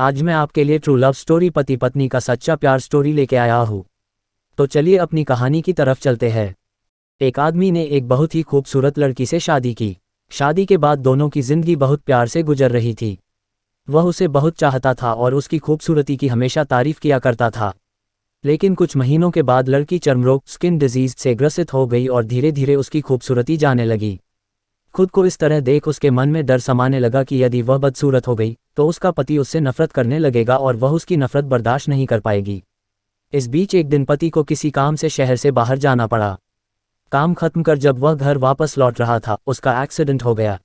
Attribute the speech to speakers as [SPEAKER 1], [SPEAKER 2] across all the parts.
[SPEAKER 1] आज मैं आपके लिए ट्रू लव स्टोरी पति पत्नी का सच्चा प्यार स्टोरी लेके आया हूँ। तो चलिए अपनी कहानी की तरफ चलते हैं। एक आदमी ने एक बहुत ही खूबसूरत लड़की से शादी की। शादी के बाद दोनों की जिंदगी बहुत प्यार से गुजर रही थी। वह उसे बहुत चाहता था और उसकी खूबसूरती की हमेशा तारीफ किया करता था। लेकिन कुछ महीनों के बाद लड़की चर्मरोग स्किन डिजीज से ग्रसित हो गई और धीरे धीरे उसकी खूबसूरती जाने लगी। खुद को इस तरह देख उसके मन में डर समाने लगा कि यदि वह बदसूरत हो गई तो उसका पति उससे नफरत करने लगेगा और वह उसकी नफरत बर्दाश्त नहीं कर पाएगी। इस बीच एक दिन पति को किसी काम से शहर से बाहर जाना पड़ा। काम खत्म कर जब वह घर वापस लौट रहा था उसका एक्सीडेंट हो गया।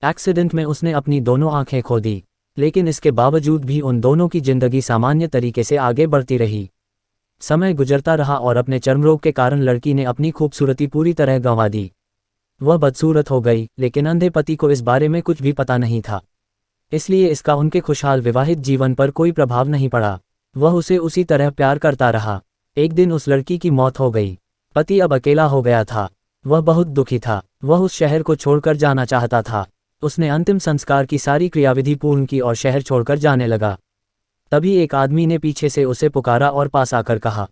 [SPEAKER 1] एक्सीडेंट में उसने अपनी दोनों आंखें खो दी, लेकिन इसके बावजूद भी उन दोनों की जिंदगी सामान्य तरीके से आगे बढ़ती रही। समय गुजरता रहा और अपने चर्मरोग के कारण लड़की ने अपनी खूबसूरती पूरी तरह गंवा दी। वह बदसूरत हो गई, लेकिन अंधे पति को इस बारे में कुछ भी पता नहीं था। इसलिए इसका उनके खुशहाल विवाहित जीवन पर कोई प्रभाव नहीं पड़ा। वह उसे उसी तरह प्यार करता रहा। एक दिन उस लड़की की मौत हो गई। पति अब अकेला हो गया था। वह बहुत दुखी था। वह उस शहर को छोड़कर जाना चाहता था। उसने अंतिम संस्कार की सारी क्रियाविधि पूर्ण की और शहर छोड़कर जाने लगा। तभी एक आदमी ने पीछे से उसे पुकारा और पास आकर कहा,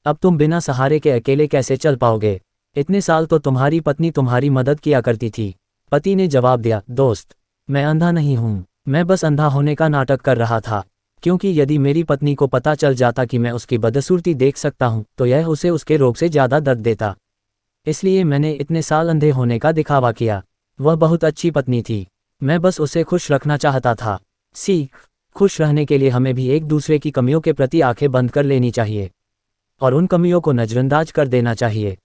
[SPEAKER 1] अब तुम बिना सहारे के अकेले कैसे चल पाओगे? इतने साल तो तुम्हारी पत्नी तुम्हारी मदद किया करती थी। पति ने जवाब दिया, दोस्त, मैं अंधा नहीं हूँ। मैं बस अंधा होने का नाटक कर रहा था, क्योंकि यदि मेरी पत्नी को पता चल जाता कि मैं उसकी बदसूरती देख सकता हूँ तो यह उसे उसके रोग से ज़्यादा दर्द देता। इसलिए मैंने इतने साल अंधे होने का दिखावा किया। वह बहुत अच्छी पत्नी थी। मैं बस उसे खुश रखना चाहता था। सीख, खुश रहने के लिए हमें भी एक दूसरे की कमियों के प्रति आंखें बंद कर लेनी चाहिए और उन कमियों को नज़रअंदाज कर देना चाहिए।